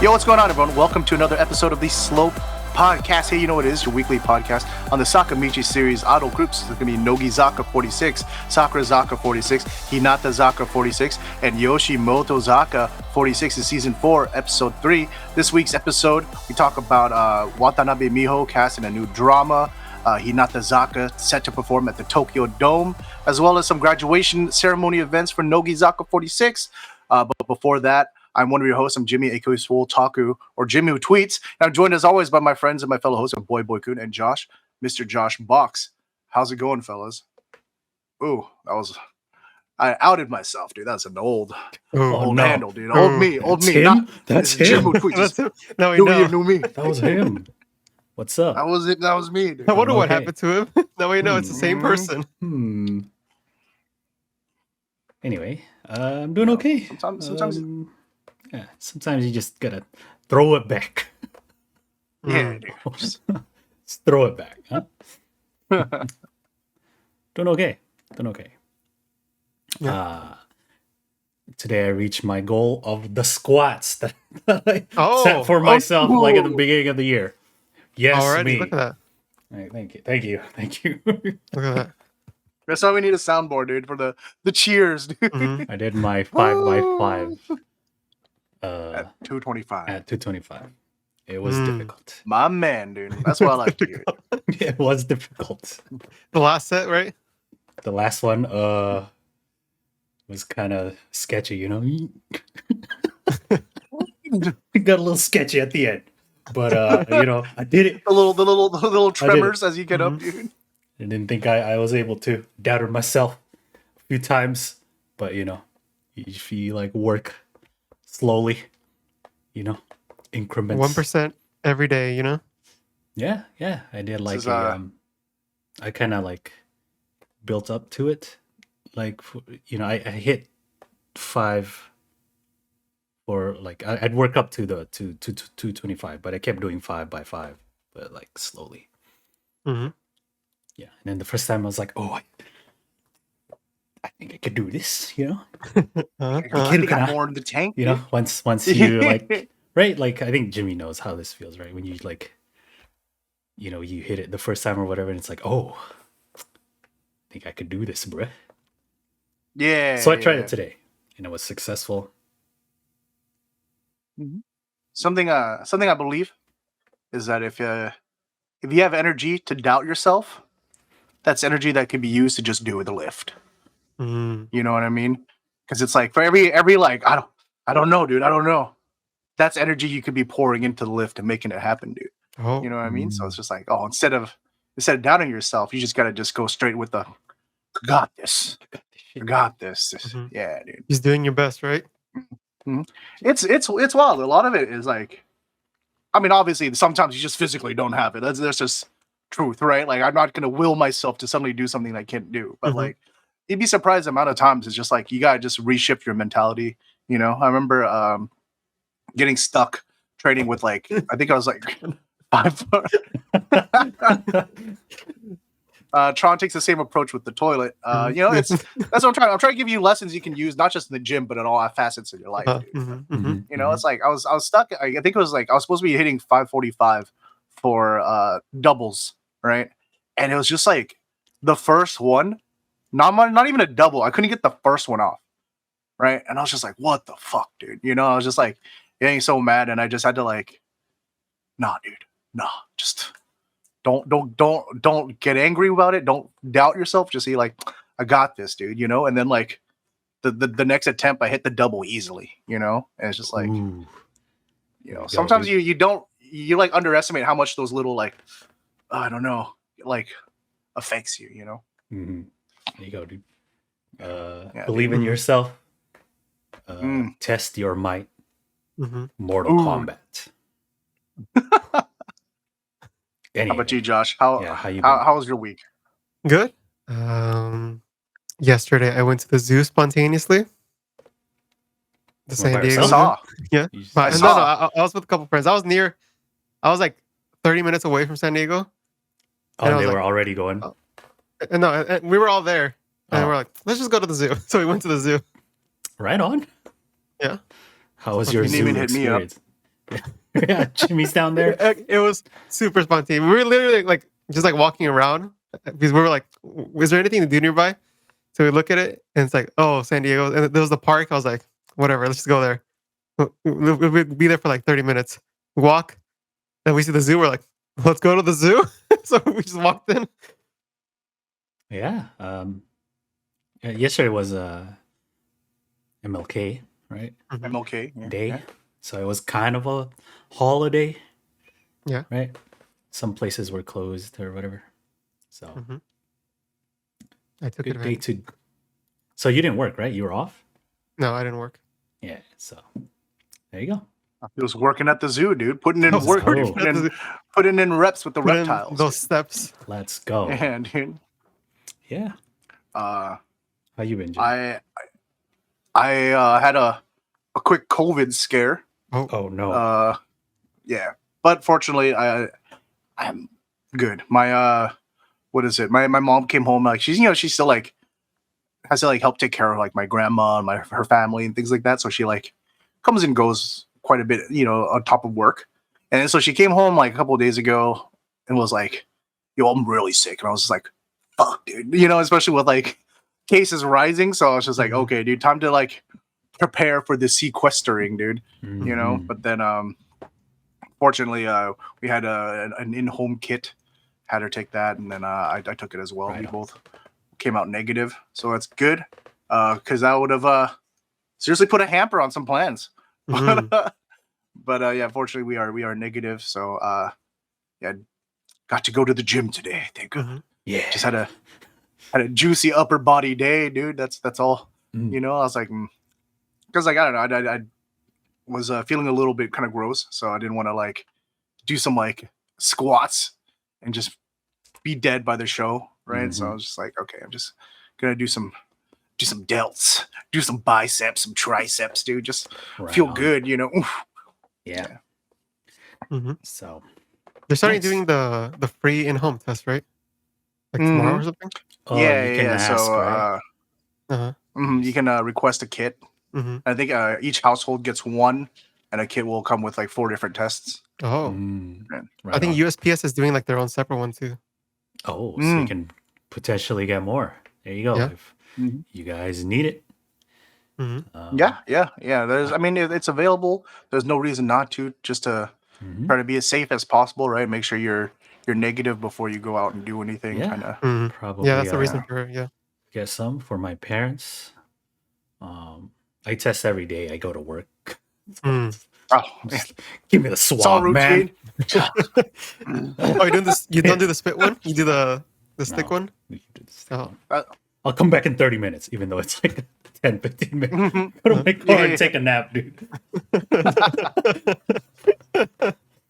Yo, what's going on, everyone? Welcome to another episode of the Slope Podcast. Hey, you know what it is? Your weekly podcast on the Sakamichi series idol groups. It's going to be Nogizaka46, Sakurazaka46, Hinatazaka46, and Yoshimotozaka46 in season 4, episode 3. This week's episode, we talk about Watanabe Miho casting a new drama, Hinatazaka set to perform at the Tokyo Dome, as well as some graduation ceremony events for Nogizaka46. But before that, I'm one of your hosts. I'm Jimmy, aka Swole Taku, or Jimmy who tweets. And I'm joined as always by my friends and my fellow hosts, Boy Kun and Josh, Mr. Josh Box. How's it going, fellas? Ooh, I outed myself, dude. That's an old handle, dude. Old me. Him? That's him. Jim who tweets. No, we know. New me. That was him. What's up? That was it. That was me, dude. I wonder what Okay. happened to him. Now we know it's the same person. Anyway, I'm doing okay. Sometimes. Sometimes you just gotta throw it back. Yeah, dude. Just throw it back, huh? Doing okay. Yeah. Today I reached my goal of the squats that I Oh. set for myself like at the beginning of the year. Yes, Alrighty, me. look at that. All right, thank you. Look at that. That's why we need a soundboard, dude, for the cheers, dude. Mhm. I did my 5x5 At 225. at 225. It was Mm. difficult. My man, dude. That's what I like to hear. It was difficult. The last set, right? The last one was kind of sketchy, you know. It got a little sketchy at the end, but I did it. The little tremors as you get up, dude. I didn't think I was able to. Doubted myself a few times, but if you like work slowly, increments. 1% every day, you know? Yeah, I did like is, I kind of like built up to it. Like, I hit 5 or like I'd work up to the to 225, but I kept doing 5x5, but like slowly. Mm-hmm. Yeah, and then the first time I was like, oh, I think I could do this, I think I got more in the tank. Once you like, right? Like, I think Jimmy knows how this feels, right? When you like, you hit it the first time or whatever, and it's like, oh, I think I could do this, bruh. Yeah. So I tried it today, and it was successful. Something I believe is that if you have energy to doubt yourself, that's energy that can be used to just do the lift. Mm-hmm. You know what I mean? Because it's like for every like I don't know, dude. I don't know. That's energy you could be pouring into the lift and making it happen, dude. Oh. You know what I mean? So it's just like, instead of doubting yourself, you just gotta just go straight with the I got this. Mhm. Yeah, dude. He's doing your best, right? It's wild. A lot of it is like, I mean, obviously sometimes you just physically don't have it. That's just truth, right? Like, I'm not gonna will myself to suddenly do something I can't do. But like, you'd be surprised the amount of times it's just like you gotta just reshift your mentality. I remember getting stuck training with like I think I was like 5. Tron takes the same approach with the toilet. That's what I'm trying. I'm trying to give you lessons you can use not just in the gym, but in all facets of your life. Dude. It's like I was stuck. I think it was like I was supposed to be hitting 545 for doubles, right? And it was just like the first one, not even a double. I couldn't get the first one off, right? And I was just like, what the fuck, dude? I was just like getting so mad, and I just had to like, nah, dude, nah, just. Don't get angry about it. Don't doubt yourself. Just say like, I got this, dude. And then like the next attempt, I hit the double easily. And it's just like, sometimes you like underestimate how much those little like, I don't know, like affects you. Mm-hmm. There you go, dude. Believe in yourself. Test your might. Mortal Kombat. Anyway, how about you, Josh? How was your week? Good. Yesterday I went to the zoo spontaneously. The San Diego Zoo. Saw. Yeah. But no, I was with a couple friends. I was like 30 minutes away from San Diego. Oh, they were already going? And we were all there. And we're like, let's just go to the zoo. So we went to the zoo. Right on. Yeah. How was your You didn't zoo even hit me up. experience? Yeah, Jimmy's down there. It was super spontaneous. We were literally like just like walking around because we were like, "Was there anything to do nearby?" So we look at it and it's like, "Oh, San Diego." And there was the park. I was like, "Whatever, let's just go there." We'll be there for like 30 minutes. Walk, and we see the zoo. We're like, "Let's go to the zoo." So we just walked in. Yeah. Yesterday was MLK, right? I'm okay. Yeah, Day. yeah. So it was kind of a holiday. Yeah. Right. Some places were closed or whatever. So I took good day advantage. to. So you didn't work, right? You were off. No, I didn't work. Yeah. So there you go. He was working at the zoo, dude. Putting in Let's work, go. dude. Putting in reps with the Put in reptiles. those steps. Let's go. Yeah, dude. Yeah. Uh, How you been, Jim? I had a quick COVID scare. Oh no. Yeah, but fortunately, I'm good. My what is it? My mom came home, like she's still like has to like help take care of like my grandma and her family and things like that. So she like comes and goes quite a bit, on top of work. And so she came home like a couple of days ago and was like, "Yo, I'm really sick," and I was just like, "Fuck, dude," especially with like cases rising. So I was just like, Mhm. "Okay, dude, time to like prepare for the sequestering, dude." Mhm. But then fortunately we had an in-home kit, had her take that, and then I took it as well. Right We on. both came out negative, so that's good, because I would have seriously put a hamper on some plans. Mhm. But yeah, fortunately we are negative, so yeah, got to go to the gym today. Thank God. Mhm. Yeah. Just had a juicy upper body day, dude. That's all. Mm. I was like, because like I don't know, I was feeling a little bit kind of gross, so I didn't want to like do some like squats and just be dead by the show, right? So I Mhm. was just like, okay, I'm just gonna do some delts, do some biceps, some triceps, dude. Just Right feel on. good, Oof. Yeah. Mhm. So They're starting nice. doing the free in-home test, right? Like tomorrow or Mhm. something. Oh, Yeah, you yeah, can yeah. ask, So right? Uh-huh. you can request a kit. Mhm. I think each household gets one, and a kit will come with like 4 different tests. Oh, Yeah. I Right think on. USPS is doing like their own separate one too. Oh, so you Mm. can potentially get more. There you go. Yeah. If Mhm. you guys need it. Mhm. Yeah, yeah, yeah. I mean, it's available. There's no reason not to. Just to Mhm. try to be as safe as possible, right? Make sure you're negative before you go out and do anything. Yeah. Kind of. Mhm. Yeah, Probably that's the reason for it. Yeah. get some for my parents. I test every day. I go to work. Mm. Oh, yeah. Just give me the It's all swab, man. routine. Oh, you doing this? You don't do the spit one? You do the stick No, one? we can do the stick Oh. one. I'll come back in 30 minutes, even though it's like 10, 15 minutes. Go to my car Yeah, and yeah. take a nap, dude.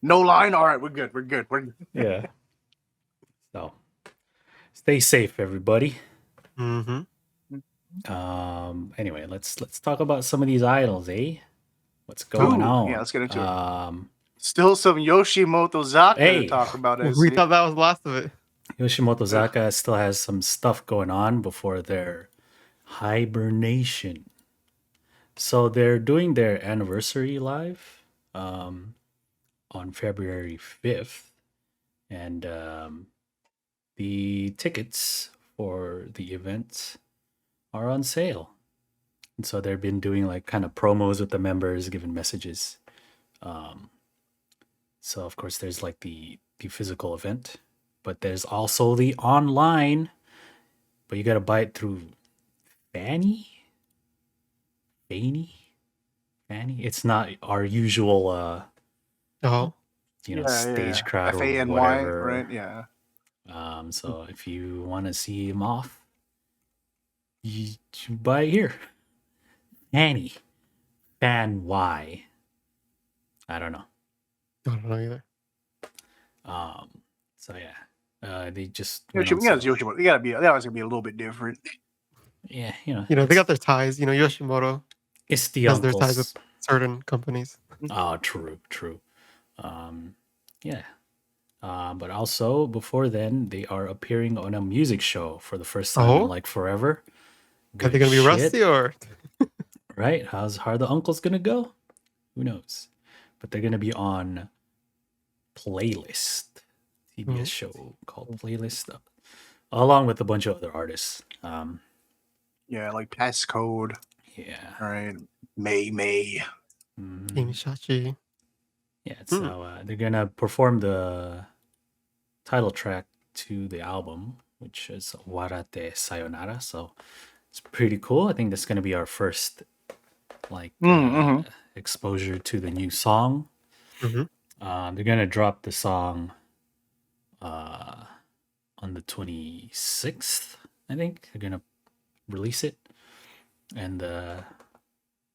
No line. All right, we're good. We're good. We're good. Yeah. So stay safe, everybody. Mhm. Anyway, let's talk about some of these idols, eh? What's going Ooh, on? yeah. Let's get into it. Still some Yoshimotozaka to Hey, talk about. I We see. thought that was the last of it. Yoshimotozaka still has some stuff going on before their hibernation. So they're doing their anniversary live on February 5th. And the tickets for the event are on sale. And so they've been doing like kind of promos with the members, giving messages. So of course there's like the physical event, but there's also the online, but you got to buy it through Fanny. Fanny. It's not our usual Oh. Yeah, stage yeah. crowd or FANY, whatever. right? Yeah. So if you want to see him off, you should buy it here. Fanny. Fan Y. I don't know. I don't know either. So yeah. They just Yeah, went on it's sale. Yoshimoto. That was gonna be a little bit different. Yeah, They got their ties. Yoshimoto it's the has their ties with uncles. certain companies. Oh, true. Yeah. But also before then, they are appearing on a music show for the first time in Oh, like forever. are they Good gonna be shit, rusty or? right? How's the uncles gonna go? Who knows? but they're gonna be on Playlist, TBS show called Playlist, along with a bunch of other artists. Yeah, like Passcode. Yeah. All right. May. King Shachi. Yeah, so they're gonna perform the title track to the album, which is Warate Sayonara. So it's pretty cool. I think that's gonna be our first like exposure to the new song. Mm-hmm. They're gonna drop the song on the 26th. I think they're gonna release it, and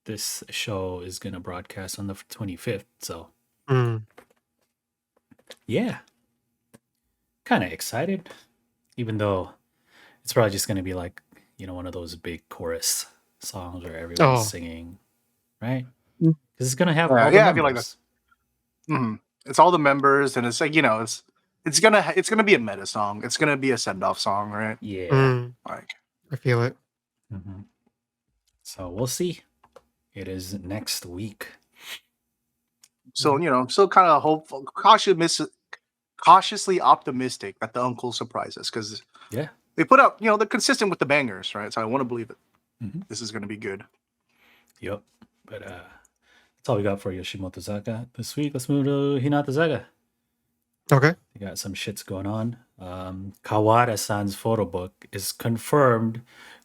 this show is gonna broadcast on the 25th. So yeah, kind of excited, even though it's probably just gonna be like one of those big chorus songs where everyone's singing, right? Because it's gonna have all the I feel like members. It's all the members, and it's like it's gonna be a meta song. It's gonna be a send off song, right? Yeah. Like I feel it. So we'll see. It is next week. so still kind of hopeful, cautiously optimistic that the uncle surprises because Yeah. they put out they're consistent with the bangers, right? So I want to believe it. This is gonna be good. Yep. But that's all we got for Yoshimotozaka this week. Let's move to Hinatazaka. Okay. We got some shits going on. Kawada-san's photo book is confirmed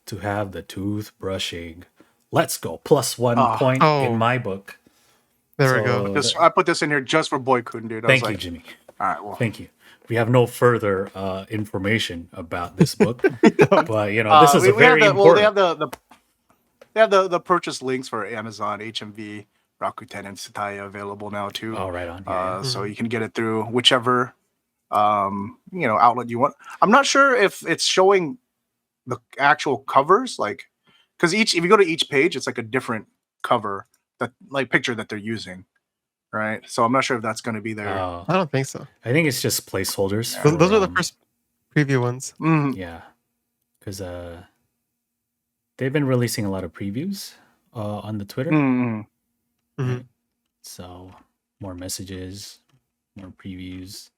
to have the toothbrushing. Let's go. +1 point in my book. There we go. I put this in here just for Boy-kun, dude. Thank you, Jimmy. All right, well. Thank you. We have no further information about this book, but this is important. Well, they have the purchase links for Amazon, HMV, Rakuten, and Sataya available now too. Oh, right on. Yeah. So you can get it through whichever outlet you want. I'm not sure if it's showing the actual covers, like because if you go to each page, it's like a different cover picture that they're using, right? So I'm not sure if that's going to be there. I don't think so. I think it's just placeholders. Those are the first preview ones. Yeah, because they've been releasing a lot of previews on the Twitter. Right? So more messages, more previews,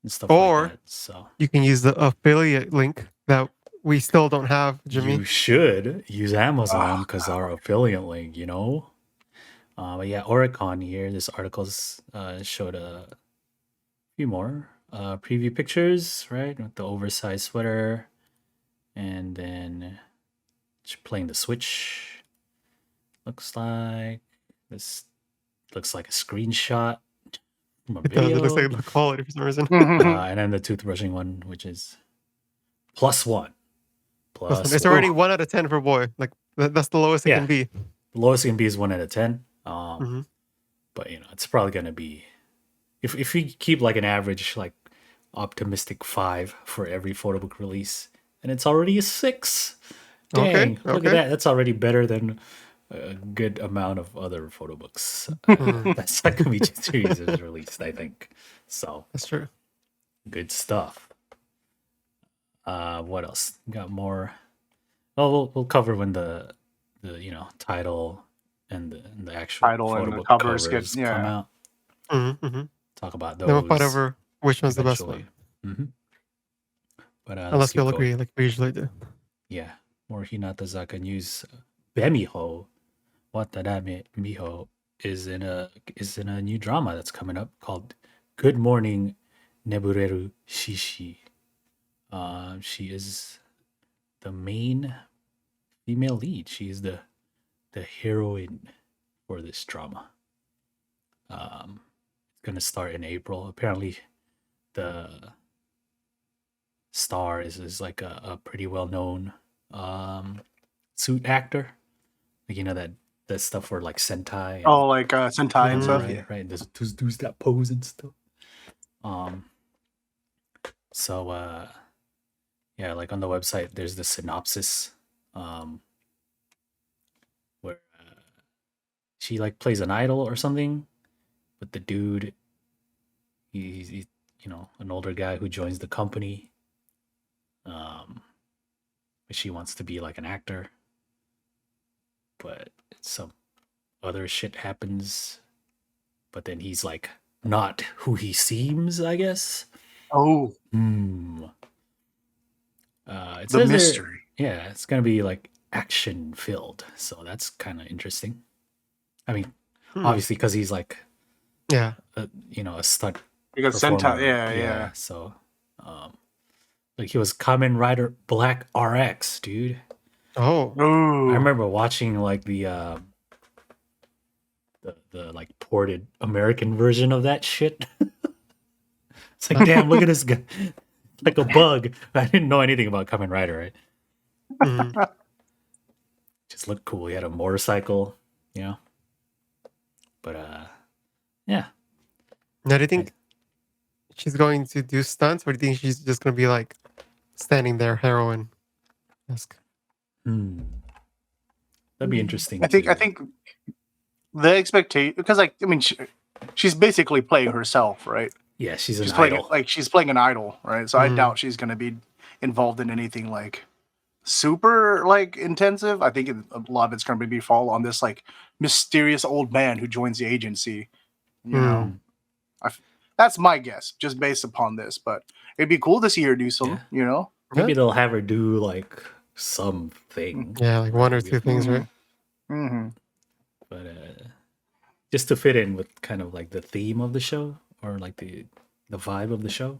and stuff like that. So you can use the affiliate link that we still don't have, Jimmy. You should use Amazon because our affiliate link, But yeah, Oricon here. This article's showed a few more preview pictures, right? With the oversized sweater, and then playing the Switch. Looks like this. Looks like a screenshot from a video. It looks like the quality for some reason. And then the toothbrushing one, which is +1. It's already 1 out of 10 for boy. Like that's the lowest it can be. The lowest it can be is 1 out of 10. But it's probably gonna be if we keep like an average like optimistic 5 for every photo book release, and it's already a 6. Dang, look at that. That's already better than a good amount of other photo books that Sakamichi series has released, I think. So that's true. Good stuff. What else? Got more. Well, we'll cover when the title and the actual title photo and the book covers come out. Talk about those. Then we'll fight over which one's eventually. the best one. But unless we'll agree, like we usually do. Yeah, more Hinatazaka news. Bemiho, Watanabe Miho is in a new drama that's coming up called Good Morning Nebureru Shishi. She is the main female lead. She is the heroine for this drama. It's gonna start in April. Apparently, the star is like a pretty well known suit actor. Like that stuff for like Sentai. Like Sentai and stuff. Right. There's dudes that pose and stuff. So yeah, like on the website, there's the synopsis, where she like plays an idol or something, but the dude, he's an older guy who joins the company, but she wants to be like an actor, but some other shit happens, but then he's like not who he seems, I guess. Oh, It the says mystery. yeah, it's gonna be like action filled, so that's kind of interesting. I mean, obviously because he's like Yeah. a stunt Because performer. Sentai, yeah. So, like he was Kamen Rider Black RX, dude. Oh. I Ooh. remember watching like the like ported American version of that shit. It's like, damn, look at this guy, like a bug. I didn't know anything about Kamen Rider, right? Mhm. Just looked cool. He had a motorcycle, you know. But yeah. Now, do you think she's going to do stunts, or do you think she's just going to be like standing there, heroine? That'd be interesting. I think the expectation, because like I mean, she's basically playing herself, right? Yeah, she's She's an playing idol. like she's playing an idol, right? So I doubt she's gonna be involved in anything like super like intensive. I think a lot of it's gonna be fall on this like mysterious old man who joins the agency. You know, that's my guess, just based upon this. But it'd be cool to see her do some. Yeah. You know, Maybe they'll have her do like something. Yeah, like one or two things, right? Mm-hmm. But just to fit in with kind of like the theme of the show or like the vibe of the show.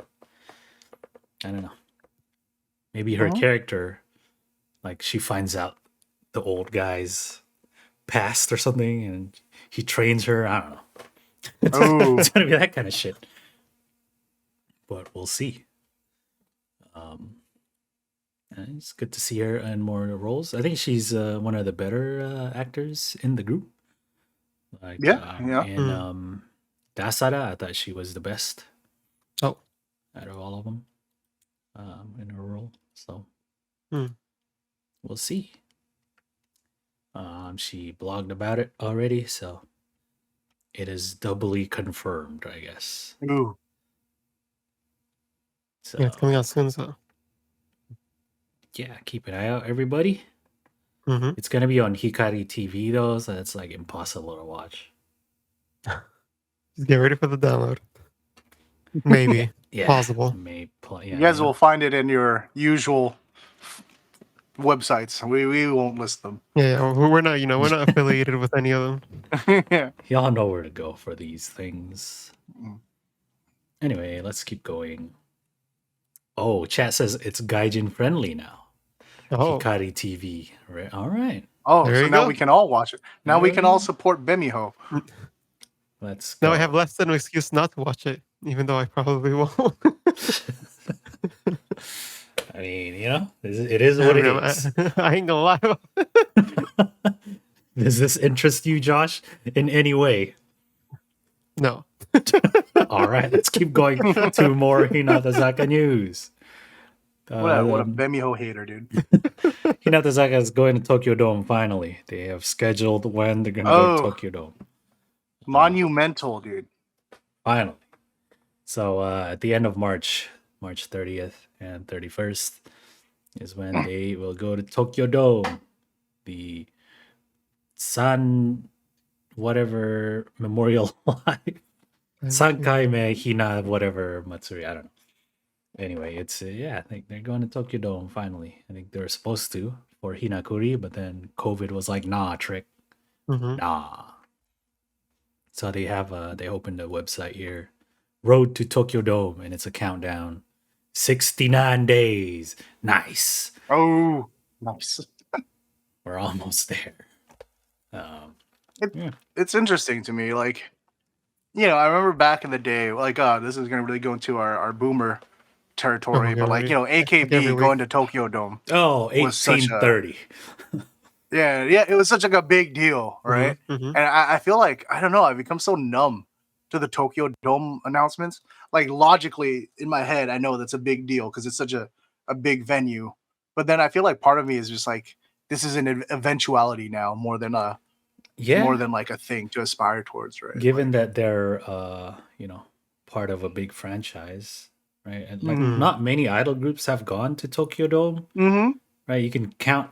I don't know. Maybe her character, like she finds out the old guy's past or something, and he trains her. I don't know. Oh, It's gonna be that kind of shit. But we'll see. It's good to see her in more roles. I think she's one of the better actors in the group. Like yeah. in Dasara, I thought she was the best. Oh. Out of all of them, in her role. So Hmm. we'll see. She blogged about it already, so it is doubly confirmed, I guess. Ooh. So Yeah, it's coming out soon, so. yeah, keep an eye out, everybody. Mm-hmm. It's gonna be on Hikari TV though, so it's like impossible to watch. Just get ready for the download. Maybe. Yeah, Possible. You guys will find it in your usual websites. We won't list them. Yeah, we're not, we're not affiliated with any of them. Yeah. Y'all know where to go for these things. Mm. Anyway, let's keep going. Oh, chat says it's gaijin friendly now. Oh, Hikari TV. Right. All right. Oh, There so you now go. we can all watch it. Now we There can you all go. support Bemiho. Let's go. now I have less than an excuse not to watch it, even though I probably won't. I mean, it is what it is. I ain't gonna lie. Does this interest you, Josh, in any way? No. All right, let's keep going to more Hinatazaka news. What a Bemiho hater, dude. Hinatazaka is going to Tokyo Dome finally. They have scheduled when they're going to go to Tokyo Dome. Monumental, dude. Finally. So at the end of March 30th and 31st is when they will go to Tokyo Dome. The San whatever Memorial Live. Sankaime Hina whatever Matsuri. I don't know. Anyway, it's I think they're going to Tokyo Dome finally. I think they were supposed to for Hinakuri, but then COVID was like, nah, trick. Mm-hmm. Nah. So they have they opened a website here, Road to Tokyo Dome, and it's a countdown. 69 days. Nice. Oh, nice. We're almost there. It's interesting to me. Like, I remember back in the day, like, this is going to really go into our boomer territory, but like, AKB going to Tokyo Dome. Oh, was such a- 1830. Yeah, it was such like a big deal, right? Mm-hmm. And I feel like, I don't know, I've become so numb to the Tokyo Dome announcements. Like, logically, in my head, I know that's a big deal because it's such a big venue. But then I feel like part of me is just like, this is an eventuality now more than like a thing to aspire towards, right? Given that they're part of a big franchise, right? And like not many idol groups have gone to Tokyo Dome, right? You can count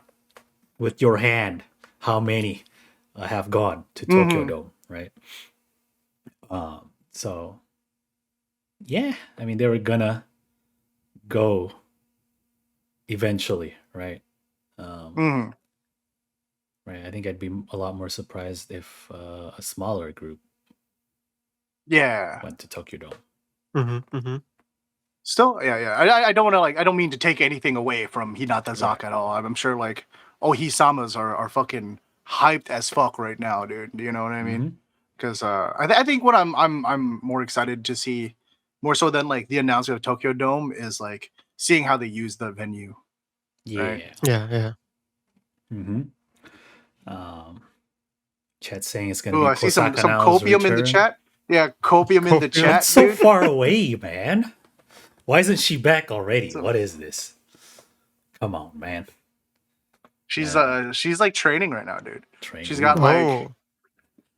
with your hand how many have gone to Tokyo Dome, right? So yeah, I mean they were gonna go eventually, right? Mhm. Right. I think I'd be a lot more surprised if a smaller group Yeah. went to Tokyo Dome. Mm-hmm, mm-hmm. Still, yeah. I don't want to I don't mean to take anything away from Hinatazaka at all. I'm sure Hisamas are fucking hyped as fuck right now, dude. You know what I mean? Mhm. Because I think what I'm more excited to see, more so than like the announcement of Tokyo Dome, is like seeing how they use the venue. Right. Yeah. Yeah. Mm-hmm. Chat saying it's gonna Ooh, be I see some Kosaka Nao's copium in the return. chat. Yeah, copium in the Copium. chat, It's so dude. far away, man. Why isn't she back already? So- What is this? Come on, man. she's Yeah. she's like training right now, dude. Train. She's Ooh. got like Oh.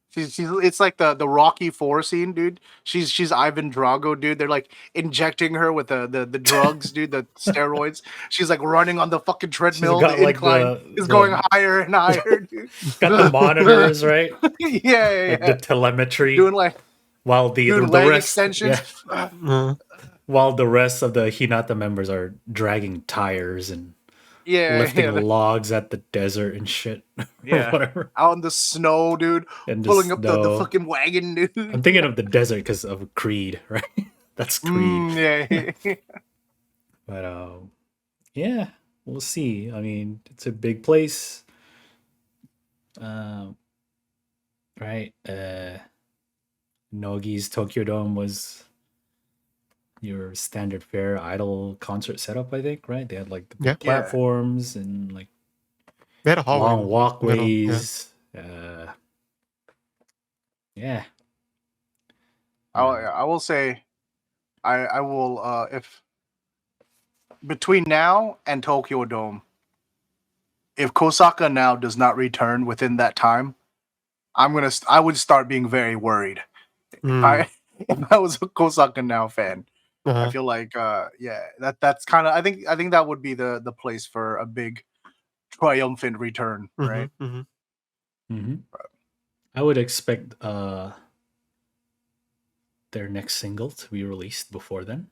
she's it's like the Rocky 4 scene, dude. She's Ivan Drago, dude. They're like injecting her with the drugs, dude, the steroids. She's like running on the fucking She's treadmill. got The like incline is going higher and higher, dude. got the monitors, right? Yeah, Like the telemetry. Doing like while doing the leg rest, extensions. yeah, Uh, while the rest of the Hinata members are dragging tires and lifting Yeah. logs at the desert and shit, or Yeah. whatever. Out in the snow, dude. And the Pulling up the snow. fucking wagon, dude. I'm thinking of the desert because of Creed, right? That's Creed. Yeah. But yeah, we'll see. I mean, it's a big place, right? Nogi's Tokyo Dome was your standard fare idol concert setup, I think, right? They had like the Yeah. platforms and like they had a hallway. long in the middle, walkways. Yeah. I will say, I will if between now and Tokyo Dome, if Kosaka now does not return within that time, I would start being very worried. Yeah. If I was a Kosaka now fan, I Uh-huh. feel like that's kind of I think that would be the place for a big triumphant return, right? Mm-hmm. Mm-hmm. I would expect their next single to be released before then.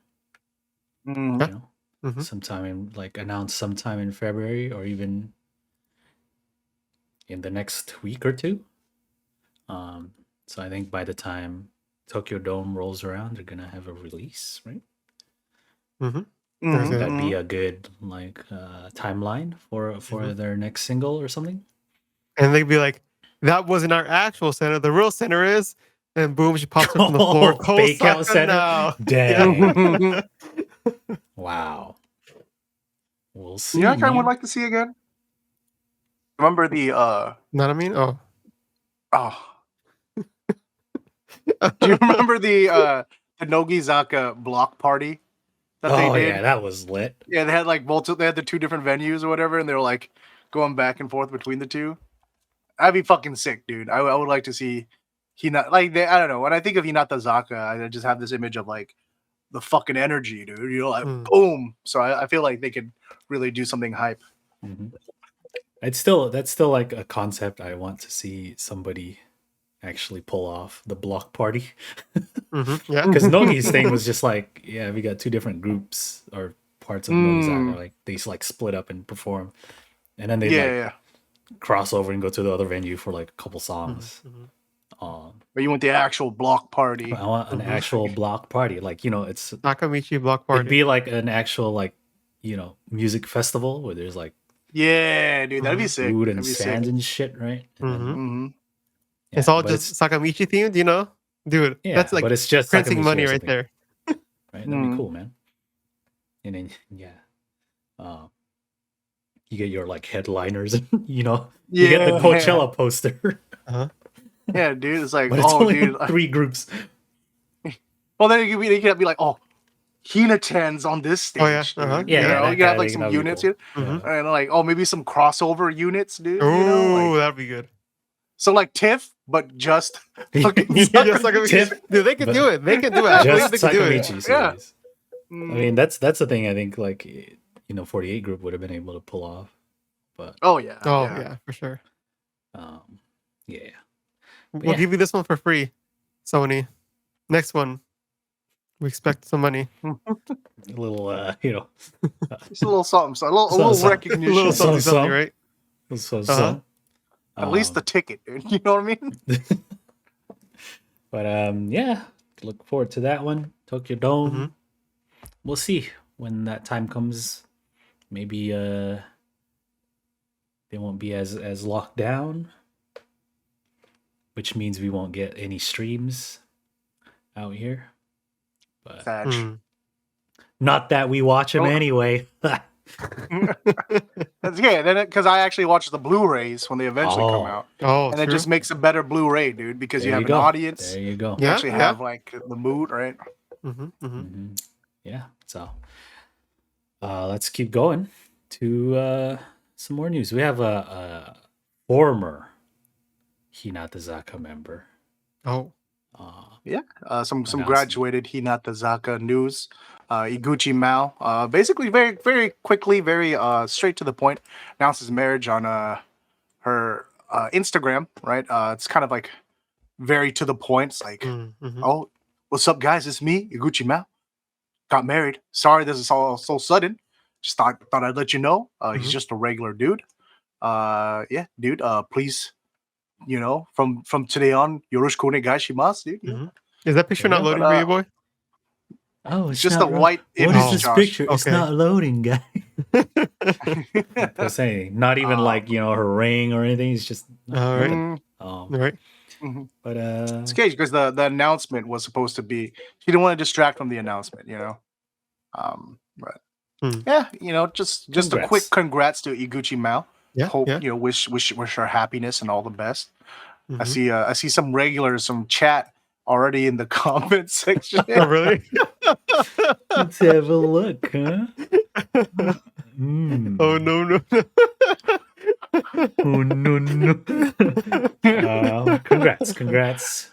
Mm. You know, Mhm. sometime in announced sometime in February or even in the next week or two. So I think by the time Tokyo Dome rolls around, they're gonna have a release, right? Mm-hmm. Mhm, That'd be mhm. a good timeline for their next single or something. And they'd be like, "That wasn't our actual center. The real center is." And boom, she pops up on the floor. Fake out Kosaka center? now. Dang. Wow. We'll see. You know what I would Man. like to see again? Remember the Know what I mean? Oh. Do you remember the Nogizaka block party that they Oh did? yeah, that was lit. Yeah, they had like they had the two different venues or whatever, and they were like going back and forth between the two. That'd be fucking sick, dude. I would like to see I don't know. When I think of Hinatazaka, I just have this image of like the fucking energy, dude. You know, like boom. So I feel like they could really do something hype. Mm-hmm. That's still like a concept I want to see somebody actually pull off, the block party. Mm-hmm. Yeah. Because Nogi's thing was just like, yeah, we got two different groups or parts of Nogizaka. Like they like split up and perform, and then they cross over and go to the other venue for like a couple songs. But you want the actual block party? I want an actual block party. Like it's Nakamichi block party. It'd be like an actual like music festival where there's like dude, that'd be sick. food and sand and shit, right? Mm-hmm. Yeah, it's all just Sakamichi themed, dude. Yeah, that's like but it's just printing Sakamichi money or right something, there. right? That'd be cool, man. And then you get your like headliners, and you get the Coachella poster. Yeah, dude, it's like, but it's only dude, 3 groups. Well, then you could be like, Hinatan's on this stage. Oh, yeah. Dude. Uh-huh. Yeah, you have like some units, cool. and like, maybe some crossover units, dude. Oh, that'd be good. So like TIFF, but just fucking Just Sakamichi. TIFF, Dude, they can do it. They can do it. I believe just they can do it. Sakamichi series. Yeah. I mean, that's the thing. I think like 48 group would have been able to pull off, but Oh yeah, for sure. yeah. We'll give you this one for free, Sony. Next one. We expect some money. A little, Just a little something, a little Something. A recognition. little something, Some. something, right? so. Uh-huh. At least the ticket, dude. You know what I mean? But yeah, look forward to that one. Tokyo Dome. Mhm. We'll see when that time comes. Maybe they won't be as locked down, which means we won't get any streams out here. But Sad. Mm. not that we watch them Oh. anyway. That's yeah, then because I actually watch the Blu-rays when they eventually come Oh. out, Oh, and true. it just makes a better Blu-ray, dude, because There you have you an go. audience. There you go. You Yeah, actually yeah. have like the mood, right? Mhm, mhm. Mhm. Yeah. So let's keep going to some more news. We have a former Hinatazaka member. Oh. Some Announcement. graduated Hinatazaka news. Iguchi Mao, basically very quickly, very straight to the point, announced his marriage on her Instagram. Right, it's kind of like very to the point. It's like, Mhm. oh, what's up, guys? It's me, Iguchi Mao. Got married. Sorry, this is all so sudden. Just thought I'd let you know. He's Mhm. just a regular dude. Yeah, dude. Please, from today on, yoroshiku onegaishimasu, dude. You know? Mhm. Is that picture Yeah, not loading but, for you, boy? Oh, It's just a white What image, is this Josh. picture? It's Okay. not loading, guy. I saying, not even like her ring or anything. It's just All right. Mm, All right. But it's crazy because the announcement was supposed to be. She didn't want to distract from the announcement, But Hmm. yeah, just a quick Congrats. congrats to Iguchi Mao. Yeah. Hope Yeah. wish her happiness and all the best. I Mhm. see some regulars, some chat already in the comment section. Oh, really? Let's have a look, huh? Mm. Oh no no no! Oh no. Congrats.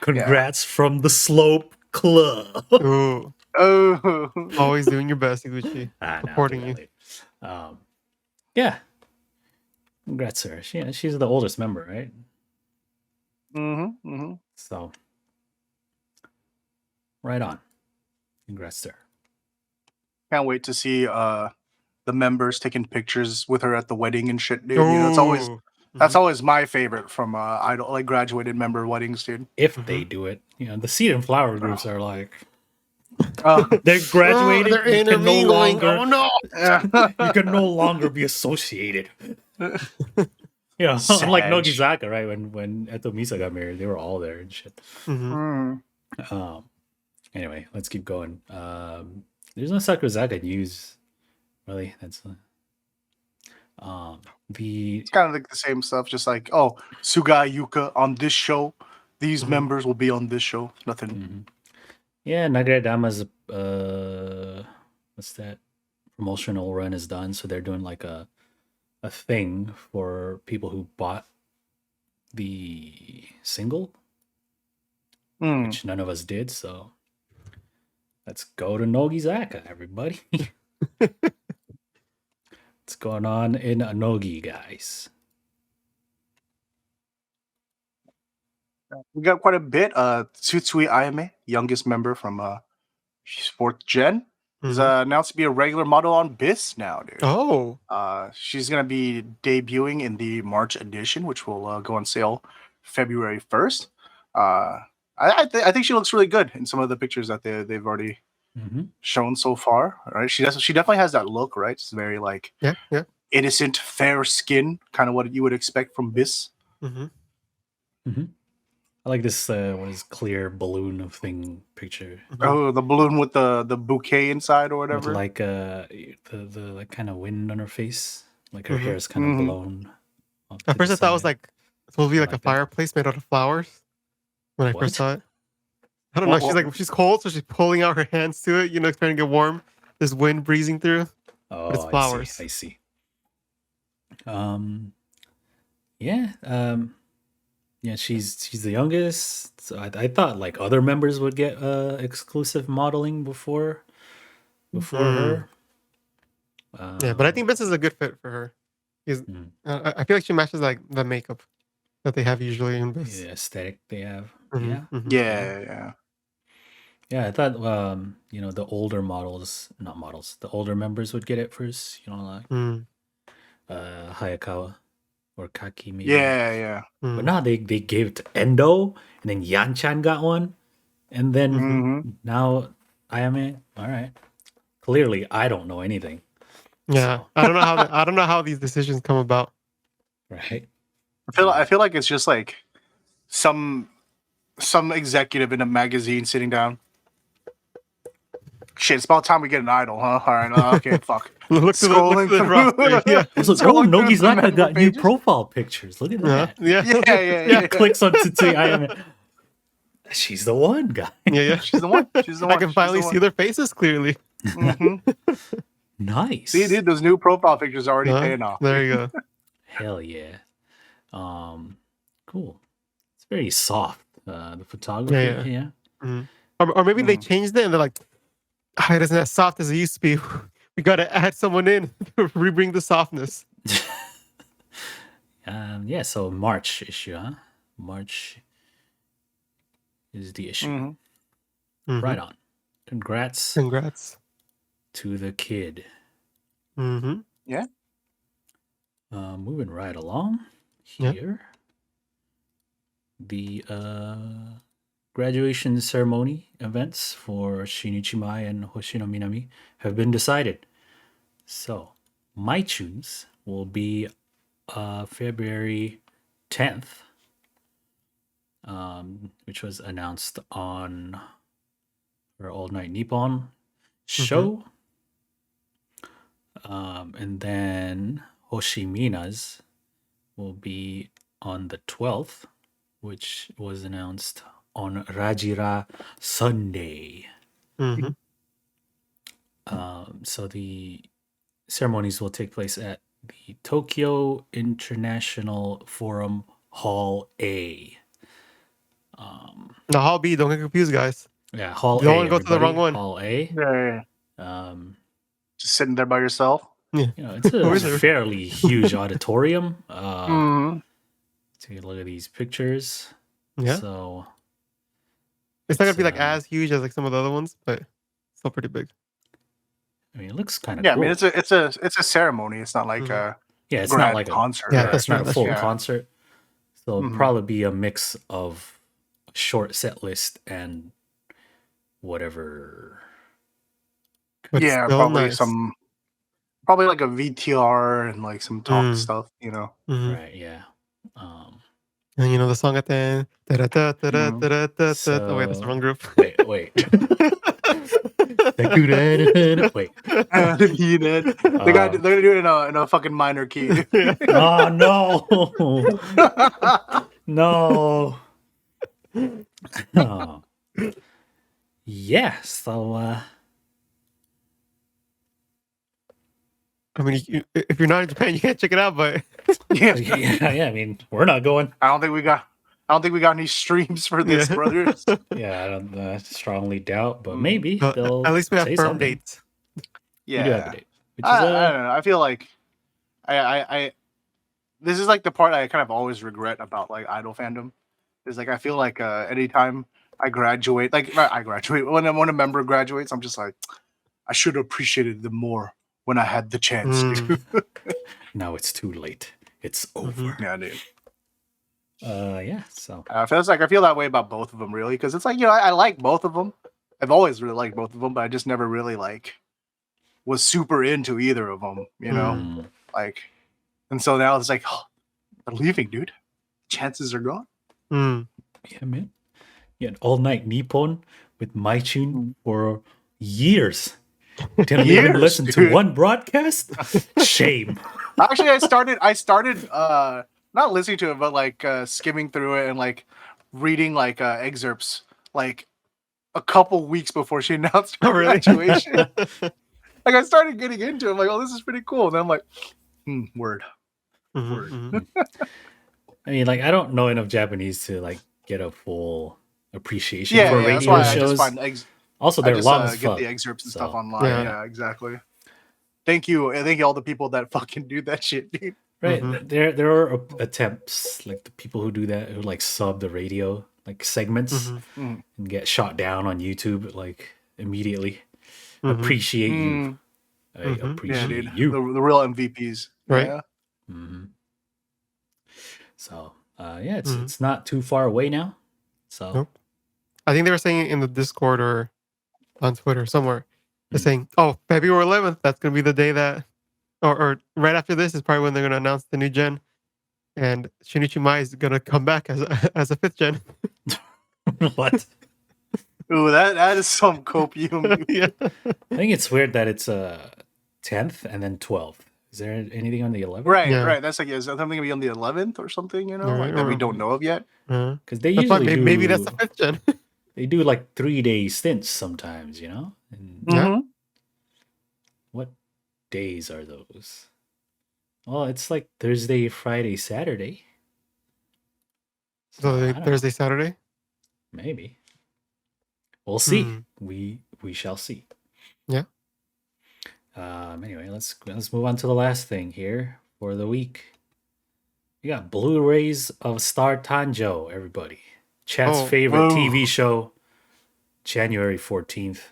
Congrats from the Slope Club. Ooh, Oh, always doing your best, Iguchi. Supporting you. Yeah. Congrats, sir. She's the oldest member, right? So, right on. Congrats to her. Can't wait to see the members taking pictures with her at the wedding and shit, dude. Ooh. That's always my favorite from idol, like graduated member weddings, dude. If they do it, the seed and flower groups are like Oh, they're graduated. They're you can no intermingling. longer. Oh no! You can no longer be associated. Unlike Sag. Nogizaka, right? When Eto Misa got married, they were all there and shit. Mhm. Anyway, let's keep going. There's no Sakurazaka news, really. That's It's kind of like the same stuff, just like, oh, Suga Yuka on this show. These members will be on this show. Nothing. Yeah, Nagare Dama's what's that? Promotional run is done, so they're doing like a thing for people who bought the single, which none of us did. So let's go to Nogizaka, everybody. What's going on in Nogi, guys? We got quite a bit. Tsutsui Ayame, youngest member from she's 4th gen, is announced to be a regular model on BIS now, dude. Oh. She's gonna be debuting in the March edition, which will go on sale February 1st. I think she looks really good in some of the pictures that they've already shown so far. Right? She definitely has that look, right? It's very like Yeah. innocent, fair skin, kind of what you would expect from BIS. I like this what is clear balloon of thing picture. Oh, the balloon with the bouquet inside or With whatever. like the like kind of wind on her face, like her hair is kind of blown. At first, I thought it was like supposed to be like a like that. fireplace made out of flowers. When I What? first saw it, I don't know. She's cold, so she's pulling out her hands to it. Trying to get warm. There's wind breezing through. Oh, But it's flowers. I see. Yeah, she's the youngest. So I thought like other members would get exclusive modeling before her. Yeah, but I think this is a good fit for her. I feel like she matches like the makeup that they have usually in this. The aesthetic they have. Yeah. Yeah. Yeah, I thought the older not models, the older members would get it first, like Hayakawa or Kaki maybe. Yeah. But now they gave it to Endo, and then Yanchan got one, and then Mm-hmm. now Ayame. All right. Clearly, I don't know anything. Yeah, So, I don't know how these decisions come about. right. I feel like it's just like some executive in a magazine sitting down. Shit, it's about time we get an idol, huh? All right, okay, fuck. Look to the roster. Yeah. Also, Scrolling through the Nogizaka member got new pages. profile pictures. Look at that. Yeah. Yeah. Clicks on Tsutsui Ayame. She's the one, guy. Yeah. She's the one. I can finally see their faces clearly. Mm-hmm. Nice. See, dude, those new profile pictures are already paying off. There you go. Hell yeah. Cool. It's very soft. The photography. Yeah. Mm-hmm. Or maybe they changed it and they're like, it isn't as soft as it used to be. We got to add someone in to rebring the softness. Yeah, so March issue, huh? March is the issue. Mm-hmm. Right on. Congrats to the kid. Mm-hmm. Yeah. Moving right along here. The graduation ceremony events for Shinuchi Mai and Hoshino Minami have been decided. So, my tunes will be February 10th, which was announced on our All Night Nippon show. And then Hoshimina's will be on the 12th, which was announced on Rajira Sunday. Mm-hmm. So the ceremonies will take place at the Tokyo International Forum Hall A. The Hall B, don't get confused, guys. Yeah, Hall A. Don't want to go to the wrong one. Hall A. Yeah. Just sitting there by yourself. Yeah. It's a fairly huge auditorium. Take a look at these pictures. Yeah. So it's not gonna be like as huge as like some of the other ones, but still pretty big. I mean, it looks kind of cool. I mean, it's a ceremony. It's not like a it's not like concert. It's not a full concert. So it'll probably be a mix of a short set list and whatever. But probably like a VTR and like some talk stuff, Right, yeah. And the song at the end. Oh wait, that's the wrong group. Wait. Wait. They're gonna do it in a fucking minor key. Oh no. No. Oh. Yeah, so I mean, if you're not in Japan, you can't check it out. But yeah. I mean, we're not going. I don't think we got any streams for this, brothers. Yeah, I don't strongly doubt, but maybe they'll. At least we have firm something. dates. Yeah, we do have a date. Which I don't know. I feel like I this is like the part I kind of always regret about like idol fandom. Is like I feel like anytime I graduate, when a member graduates, I'm just like, I should have appreciated them more when I had the chance. Now it's too late. It's over. Yeah, dude. Yeah. So I feel that way about both of them, really, because it's like I like both of them. I've always really liked both of them, but I just never really was super into either of them, and so now it's like, they're leaving, dude. Chances are gone. Yeah, man. Yeah, All Night Nippon with my tune for years. Didn't even listen to one broadcast. Shame. Actually, I started not listening to it, but skimming through it and reading excerpts a couple weeks before she announced her graduation. I started getting into it. I'm like, oh, this is pretty cool. And then I'm like, word. I mean, I don't know enough Japanese to get a full appreciation for radio shows. Also, they're long as fuck. Get the excerpts and stuff online. Yeah, exactly. Thank you all the people that fucking do that shit, dude. Right. There are attempts, the people who do that, who sub the radio, like segments Mhm. and get shot down on YouTube like immediately. Mhm. Appreciate you. I Mhm. Yeah, appreciate dude. you. The real MVPs. Right. Yeah. hmm So yeah, it's Mhm. it's not too far away now. So Nope. I think they were saying in the Discord or on Twitter somewhere. They're Mm. saying, "Oh, February 11th. That's gonna be the day that, or right after this is probably when they're gonna announce the new gen, and Shinichi Mai is gonna come back as as a fifth gen." what? Ooh, that is some copium. Yeah. I think it's weird that it's 10th and then 12th. Is there anything on the 11th? Right, Yeah. right. That's like, is that something gonna be on the 11th or something? You know, like that we don't know of yet. Because they That's why usually maybe that's the do fifth gen. they do like 3-day stints sometimes, you know? And Yeah. Mm-hmm. what days are those? Oh, it's like Thursday, Friday, Saturday. So So I don't Thursday, know. Saturday. Maybe. We'll see. Hmm. We shall see. Yeah. Anyway, let's move on to the last thing here for the week. We got Blu-rays of Star Tanjou, everybody. Chat's Oh. favorite Ooh, TV show, January 14th.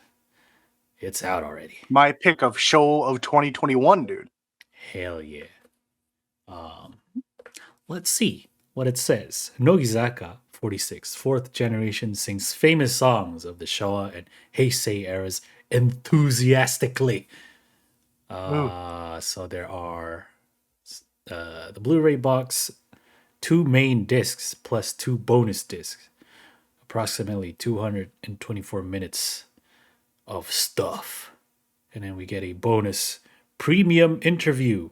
It's out already. my pick of show of 2021, dude. Hell yeah. Let's see what it says. Nogizaka 46, fourth generation, sings famous songs of the Showa and Heisei eras enthusiastically. Ooh. So there are the Blu-ray box, 2 main discs plus 2 bonus discs, approximately 224 minutes of stuff, and then we get a bonus premium interview,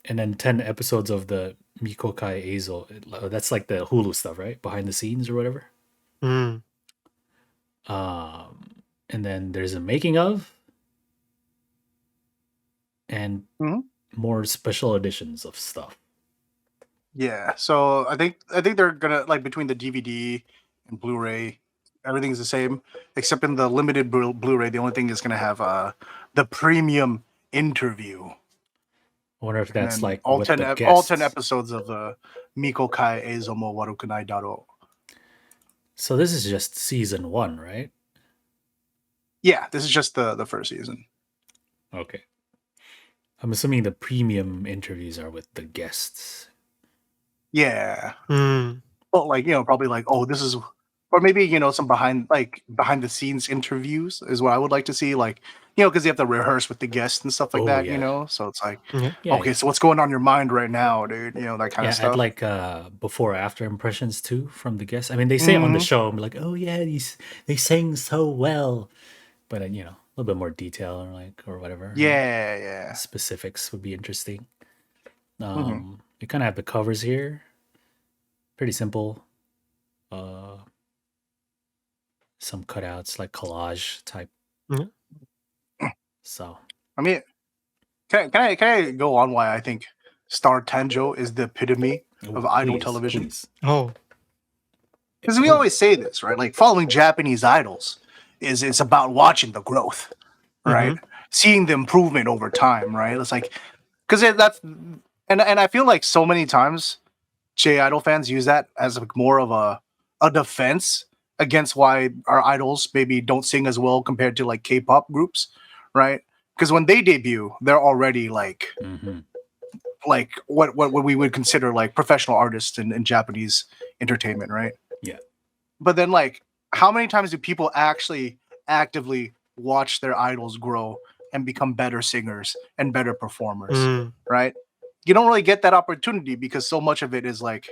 and then 10 episodes of the Mikokai Eizo. That's like the Hulu stuff, right? Behind the scenes or whatever. Mm. And then there's a making of and Mhm. more special editions of stuff. Yeah. So I think they're gonna like between the DVD and Blu-ray, everything's the same except in the limited Blu-ray. The only thing is gonna have the premium interview, I wonder if and that's then like with the all 10 guests. episodes of the Miko Kai Eizomo Warukunai Daro. So this is just season 1, right? Yeah, this is just the first season. Okay. I'm assuming the premium interviews are with the guests. Yeah. Mm. Well, like, probably like, oh, this is, or maybe, some behind the scenes interviews is what I would like to see. Like, because you have to rehearse with the guests and stuff like Oh, that, yeah. So it's like, Yeah. Yeah, okay, yeah. so what's going on in your mind right now, dude? That kind Yeah, of I'd stuff. like before after impressions too from the guests. I mean, they say it on the Mhm. show, I'm like, oh yeah, they sang so well, but a little bit more detail or whatever. Yeah, yeah. Specifics would be interesting. Mhm. You kind of have the covers here, pretty simple. Some cutouts like collage type. Mhm. So I mean, can I go on why I think Star Tanjo is the epitome of idol television? please. Oh. Because we always say this, right? Like following Japanese idols is it's about watching the growth, right? Mhm. Seeing the improvement over time, right? It's like because that's and I feel like so many times J idol fans use that as like more of a defense against why our idols maybe don't sing as well compared to like K-pop groups, right? Because when they debut, they're already Mm-hmm. like what we would consider like professional artists in Japanese entertainment, right? Yeah. But then like how many times do people actually actively watch their idols grow and become better singers and better performers, Mm. right? You don't really get that opportunity because so much of it is like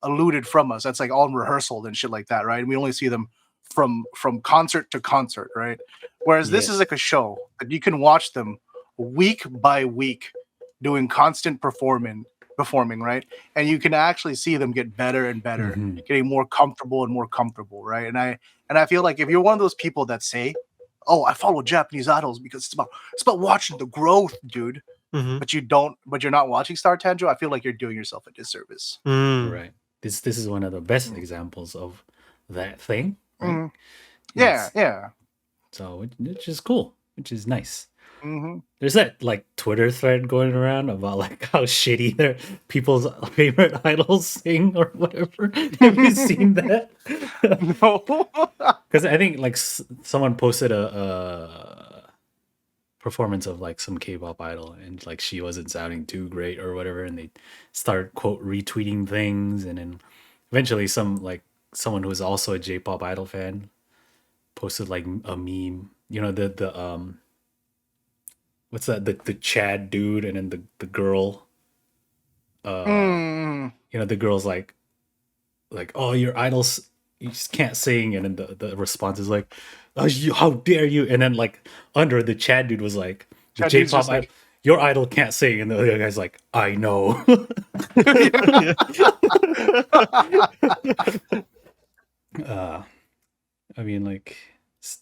eluded from us. That's like all in rehearsal and shit like that, right? And we only see them from concert to concert, right? Whereas this is like a Yes. show that you can watch them week by week doing constant performing, right? And you can actually see them get better and better, Mm-hmm. getting more comfortable and more comfortable, right? And I feel like if you're one of those people that say, "Oh, I follow Japanese idols because it's about watching the growth, dude," Mhm. but you're not watching Star Tanjo, I feel like you're doing yourself a disservice. Mm. Right. This is one of the best examples of that thing, right? Mhm. Yeah, It's yeah. so which is cool, which is nice. Mm-hmm. There's that like Twitter thread going around about like how shitty their people's favorite idols sing or whatever. Have you seen that? No. Because I think like someone posted a performance of like some K-pop idol, and like she wasn't sounding too great or whatever, and they start quote retweeting things, and then eventually someone who was also a J-pop idol fan posted like a meme. You know the what's that the Chad dude, and then the girl. Mm. You know the girl's like oh, your idols you just can't sing, and then the response is like, oh, how dare you, and then like under the Chad dude was like, the Chad dude's J-pop just like- idol, your idol can't sing, and the other guy's like, I know. I mean, like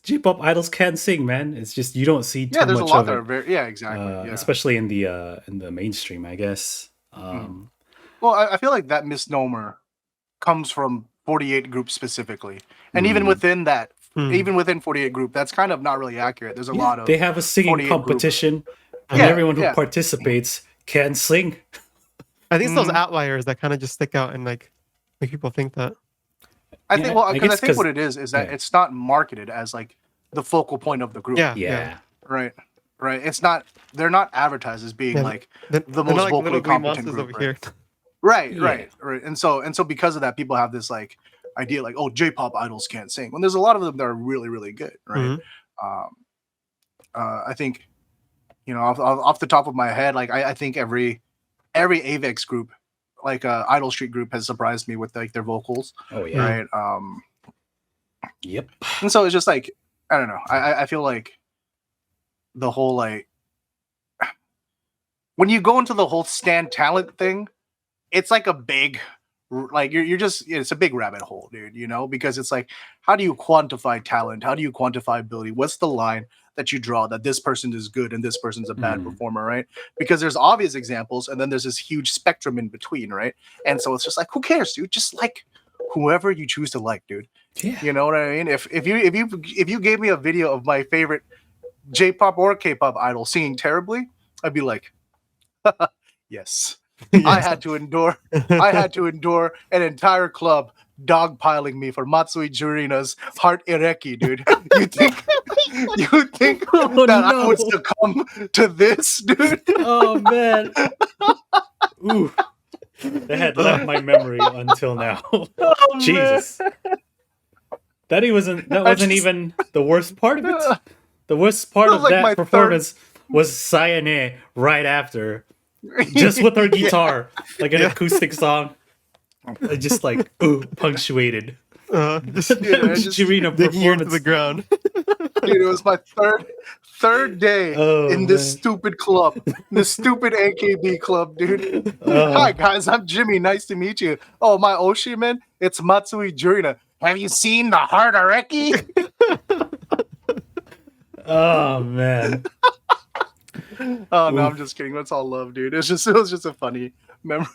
J-pop idols can sing, man. It's just you don't see too Yeah, there's a much lot of that it, are very exactly. Yeah. especially in the mainstream, I guess. Well, I feel like that misnomer comes from 48 group specifically, and even within that, even within 48 group, that's kind of not really accurate. There's a lot of they have a singing 48 group. competition, and Yeah, everyone who yeah. participates can sing. I think it's those Mhm. outliers that kind of just stick out and like make people think that. I Yeah, think well, I because I, guess think 'cause- what it is that yeah. it's not marketed as like the focal point of the group. Yeah, Yeah. Right. Right. It's not. They're not advertised as being Yeah, like They're, the they're most not like vocally little green competent monsters group. over Right? here. Right. Yeah. Right. And so because of that, people have this like idea like, oh, J-pop idols can't sing. When there's a lot of them that are really, really good. Right. Um, I think, off the top of my head, like I think every Avex group, like Idol Street group, has surprised me with like their vocals. Oh yeah. Right. Yep. And so it's just like, I don't know. I feel like the whole like when you go into the whole stand talent thing, it's like a big like you're just it's a big rabbit hole, dude, because it's like, how do you quantify talent? How do you quantify ability? What's the line that you draw that this person is good and this person's a bad performer, right? Because there's obvious examples and then there's this huge spectrum in between, right? And so it's just like, who cares, dude? Just like whoever you choose to like, dude. Yeah. You know what I mean? If you gave me a video of my favorite J-pop or K-pop idol singing terribly, I'd be like, yes. I had to endure an entire club dogpiling me for Matsui Jurina's Heart Ireki, dude. You think Oh, that I no. would succumb to this, dude? Oh man. Ooh. That had left my memory until now. Jesus. That wasn't even the worst part of it. The worst part That of was like that my performance was Sayane right after, just with her guitar, like an acoustic song, just like punctuated. Just Jirina digging into performance. the ground. Dude, it was my third day in this stupid club, this stupid AKB club, dude. Hi guys, I'm Jimmy. Nice to meet you. Oh, my Oshiman, it's Matsui Jurina. Have you seen the Heart Areki? Oh man. Oh no, I'm just kidding. That's all love, dude. It was just a funny memory.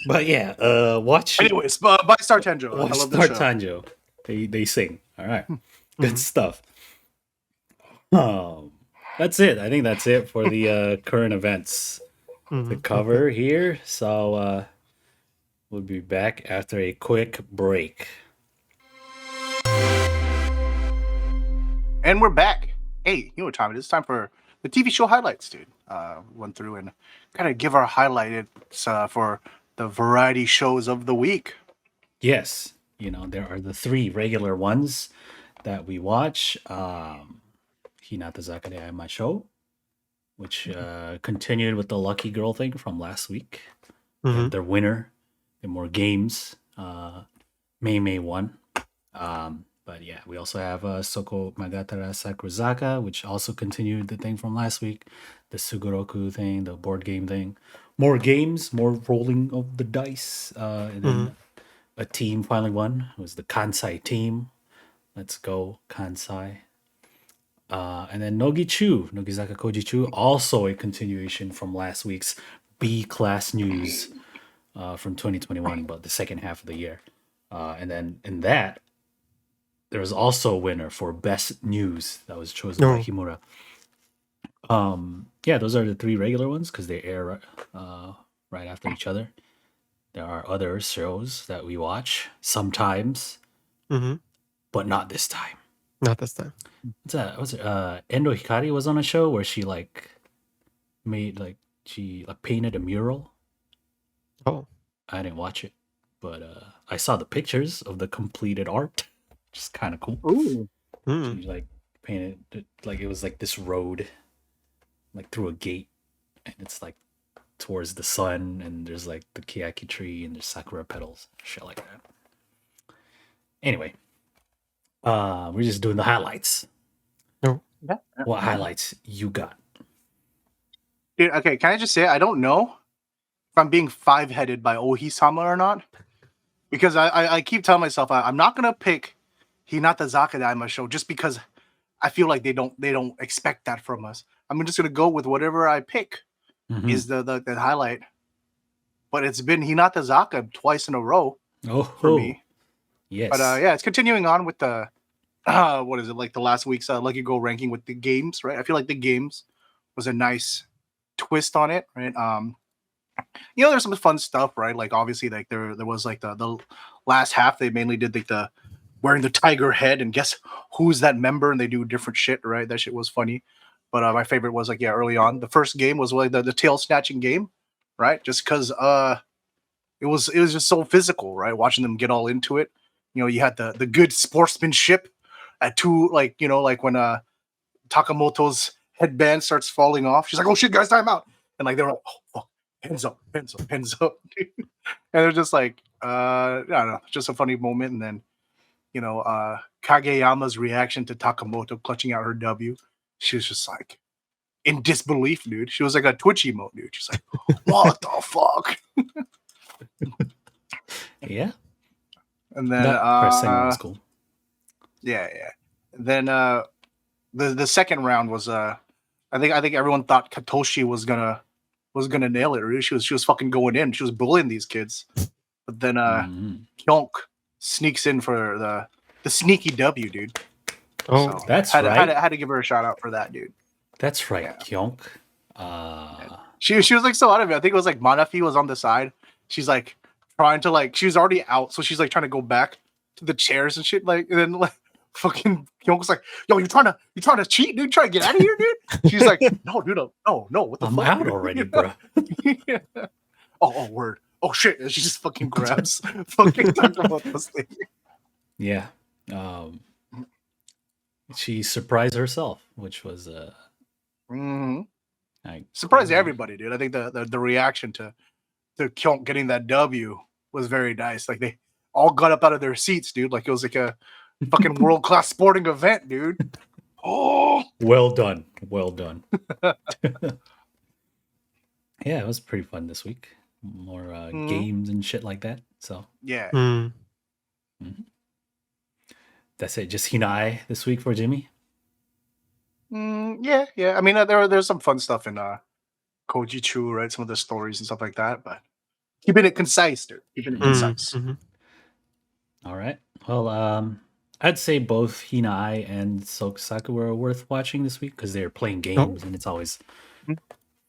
But yeah, watch. Anyways, by Star Tanjou. I Watch love Star the show. Tanjou. They sing. All right. Good stuff. That's it. I think that's it for the current events to cover here. So we'll be back after a quick break. And we're back. Hey, you know what time it is? It's time for the TV show highlights, dude. Went through and kind of give our highlights for the variety shows of the week. Yes, there are the 3 regular ones that we watch. Hinatazaka Anniversary show, which continued with the lucky girl thing from last week. Their winner, and more games. May won. But yeah, we also have Soko Magatara Sakurazaka, which also continued the thing from last week. The Sugoroku thing, the board game thing. More games, more rolling of the dice. And then a team finally won. It was the Kansai team. Let's go, Kansai. And then Nogizaka Kojichu, also a continuation from last week's B-class news from 2021, but the second half of the year. And then in that, there was also a winner for best news that was chosen by Oh. Himura. Yeah, those are the three regular ones because they air right after each other. There are other shows that we watch sometimes, Mm-hmm. but not this time. Not this time. What's that? What's it? Endo Hikari was on a show where she like made like she like painted a mural. Oh. I didn't watch it, but I saw the pictures of the completed art, which is kind of cool. Ooh. Mm. She like painted it, like it was like this road, like through a gate, and it's like towards the sun, and there's like the keyaki tree, and there's sakura petals, shit like that. Anyway, we're just doing the highlights. No. Yeah. What highlights you got? Dude, okay, can I just say I don't know if I'm being five-headed by Ohisama or not? Because I keep telling myself I'm not gonna pick Hinatazaka Daima show just because I feel like they don't expect that from us. I'm just gonna go with whatever I pick is the highlight. But it's been Hinatazaka twice in a row for me. Yes. But yeah, it's continuing on with the what is it, like the last week's Lucky Go ranking with the games, right? I feel like the games was a nice twist on it, right? There's some fun stuff, right? Like obviously, like there was like the last half they mainly did like the wearing the tiger head and guess who's that member, and they do different shit, right? That shit was funny. But my favorite was like early on the first game was like the tail snatching game, right? Just because it was just so physical, right? Watching them get all into it. You had the good sportsmanship at two, like like when Takamoto's headband starts falling off, she's like, "Oh shit, guys, time out!" And like they were like, "Oh fuck, hands up, hands up, hands up," and they're just like, I don't know, just a funny moment. And then Kageyama's reaction to Takamoto clutching out her W, she was just like in disbelief, dude. She was like a Twitch emote, dude. She's like, "What the fuck?" Yeah. And then That first segment was cool. yeah. Then the second round was I think everyone thought Katoshi was gonna nail it. Really. She was fucking going in. She was bullying these kids. But then Kyonk sneaks in for the sneaky W, dude. Oh, So, that's had right. had to give her a shout out for that, dude. That's right, Yeah. Kyonk. She was like so out of it. I think it was like Manafi was on the side. She's like trying to like she was already out, so she's like trying to go back to the chairs and shit. Like and then like fucking Kyonk's like, "Yo, you trying to cheat, dude? Trying to get out of here, dude?" She's like, "No, dude, no, what the I'm fuck? out already, bro. Yeah. Oh, word. Oh shit! And she just fucking grabs fucking Takamoto's thing. Yeah. She surprised herself, which was Surprised everybody, dude. I think the reaction to Kyonk getting that W was very nice. Like they all got up out of their seats, dude. Like it was like a fucking world class sporting event, dude. Oh, well done. Well done. Yeah, it was pretty fun this week. More games and shit like that. So yeah. That's it. Just Hinai this week for Jimmy. Yeah. I mean, there's some fun stuff in Koji Chu, right? Some of the stories and stuff like that, but keeping it concise, dude. Keeping it concise. All right. Well, I'd say both Hinai and Sokusaku were worth watching this week because they're playing games, and it's always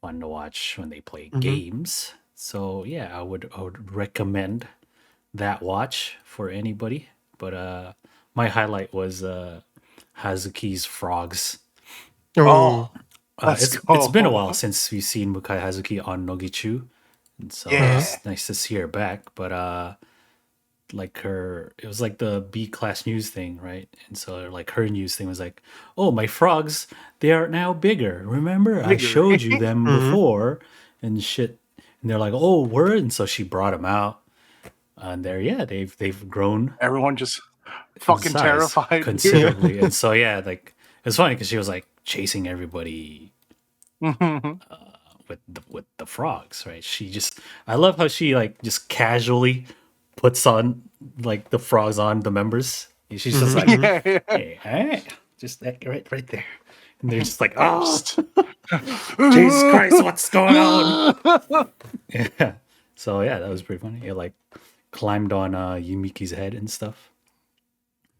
fun to watch when they play games. So yeah, I would recommend that watch for anybody. But my highlight was Hazuki's frogs. Oh, it's been a while since we've seen Mukai Hazuki on Nogichu, and so it's nice to see her back. But like it was like the B class news thing, right? And so like her news thing was like, "Oh, my frogs, they are now bigger. Remember, I showed you them before and shit." And they're like, "Oh, word!" And so she brought them out, and they've grown. Everyone just fucking terrified considerably, and so like it's funny because she was like chasing everybody with the frogs, right? I love how she like just casually puts on like the frogs on the members. She's just like, hey, just that right there, and they're just like, "Oh, Jesus Christ, what's going on?" Yeah. So yeah, that was pretty funny. It like climbed on Yumiki's head and stuff.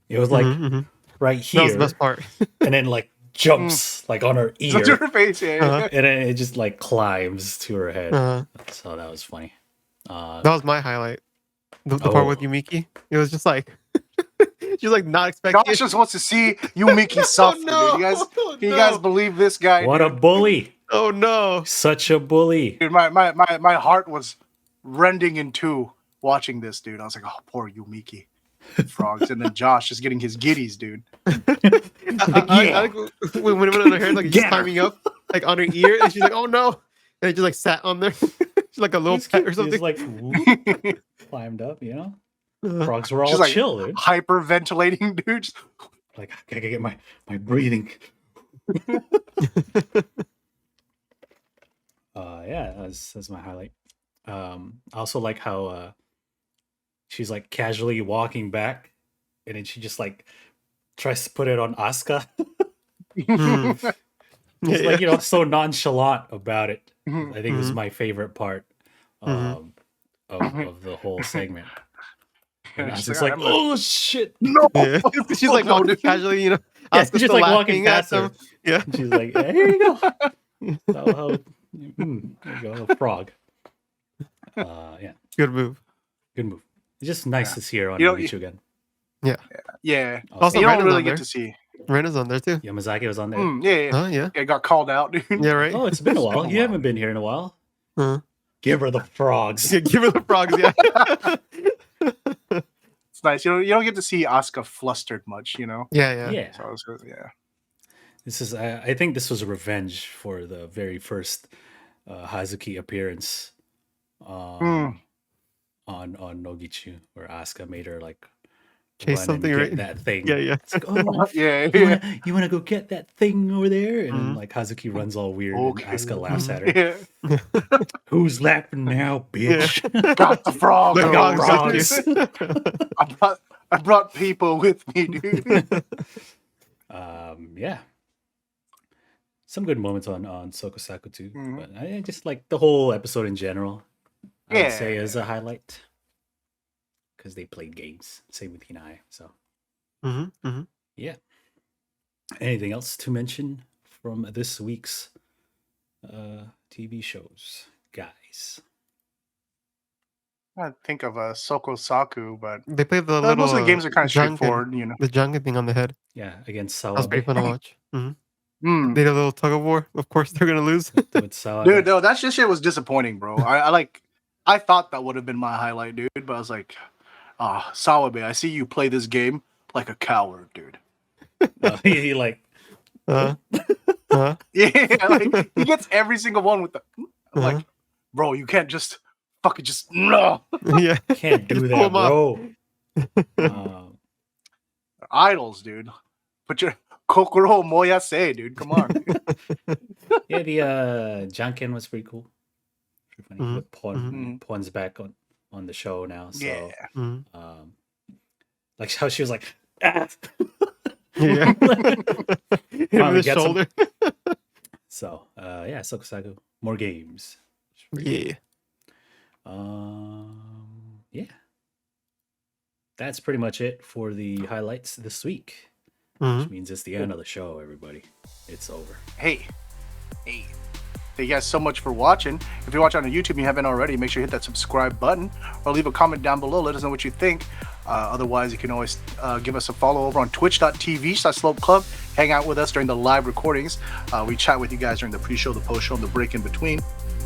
It was like Mhm. right That was here, the best part. and then like jumps like on her It's ear, her face, yeah. Uh-huh. and then it just like climbs to her head. Uh, So that was funny. that was my highlight. The part with Oh. Yumiki. It was just like she was like not expecting Josh it. just wants to see Yumiki suffer, no. dude. Oh, You guys no. believe this guy? What a dude? bully! Oh no. Such a bully. Dude, my heart was rending in two watching this, dude. I was like, oh, poor Yumiki. Frogs. And then Josh just getting his giddies, dude. I like when it went on her hair, like Get just her. climbing up, like on her ear, and she's like, "Oh no!" And it just like sat on there, she's like a little He's pet cute. or something. He's like whoop, climbed up, you know. Uh, Frogs were all She's like chill, dude. hyperventilating, dude. Just- Like I gotta get my breathing. Yeah, that's my highlight. I also like how she's like casually walking back, and then she just like tries to put it on Asuka. Mm. It's Yeah, like, you know, so nonchalant about it. Mhm. I think this is Mhm. my favorite part Mhm. of the whole segment. And And she's Asuka's like, like, "I'm a- oh shit. no. yeah. She's like No, walking dude. casually, you know. Yeah, Asuka's she's just still like walking laughing at past her. them. Yeah. She's like, hey, here you go. There you go, a frog. Yeah, Good move. good move. It's just nice Yeah. to see her on You know, Michu again. Yeah. Also, You Ren don't is really on get there. to see. Ren is on there too. Yamazaki was on there. Yeah. Huh? Yeah. It got called out, dude. Yeah. Right. Oh, it's been a It's while. been a You while. haven't been here in a while. Uh, Give her the frogs. yeah. Give her the frogs. Yeah. It's nice. You don't get to see Asuka flustered much, you know. Yeah. Yeah. Yeah. So it's yeah. This is. I think this was a revenge for the very first Hazuki appearance on Nogichu, where Asuka made her like Chase run something, and get right? that thing. Yeah. Yeah. It's like, oh, Yeah. you wanna go get that thing over there? And then Mhm. like Hazuki runs all weird, Okay. and Asuka laughs at her. Yeah. Who's laughing now, bitch? Got the frog. The Go, frogs frogs. I brought people with me, dude. Yeah. Some good moments on Sokosaku too, Mhm. but I just like the whole episode in general. I would say is a highlight because they played games. Same with Hinai. So Mm-hmm. Mm-hmm. yeah. Anything else to mention from this week's TV shows, guys? I think of Sokosaku, but They played the most little. of the games are kind of Janken, straightforward, you know. The Janken thing on the head. Yeah, against That was pretty Sawabe. fun to watch. Mm-hmm. Mm. They did a little tug of war. Of course, they're gonna lose. With Sawabe. Dude, no, that shit was disappointing, bro. I thought that would have been my highlight, dude, but I was like, Sawabe, I see you play this game like a coward, dude. He like Uh, Yeah, like he gets every single one with the I'm Uh-huh. like, bro, you can't just fucking just no yeah. can't do Just pull that, 'em up. bro. idols, dude. Put your kokoro moyase, dude. Come on. Yeah, the Janken was pretty cool. Pretty funny. Mhm, With mhm. Pon's back on the show now. So Yeah. Mhm. like how she was like, ah! Yeah. Hit him in Finally the gets him. shoulder. So yeah, Sokosaku, more games. Yeah. Yeah. That's pretty much it for the highlights this week. Mhm. Which means it's the end of the show, everybody. It's over. Hey. Thank you guys so much for watching. If you're watching on YouTube and you haven't already, make sure you hit that subscribe button or leave a comment down below. Let us know what you think. Otherwise, you can always give us a follow over on twitch.tv/slopeclub. Hang out with us during the live recordings. We chat with you guys during the pre-show, the post-show, and the break in between.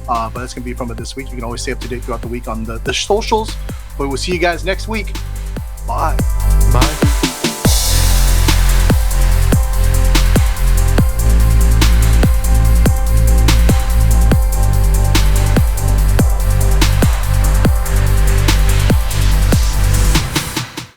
But that's going to be from it this week. You can always stay up to date throughout the week on the socials. But we'll see you guys next week. Bye.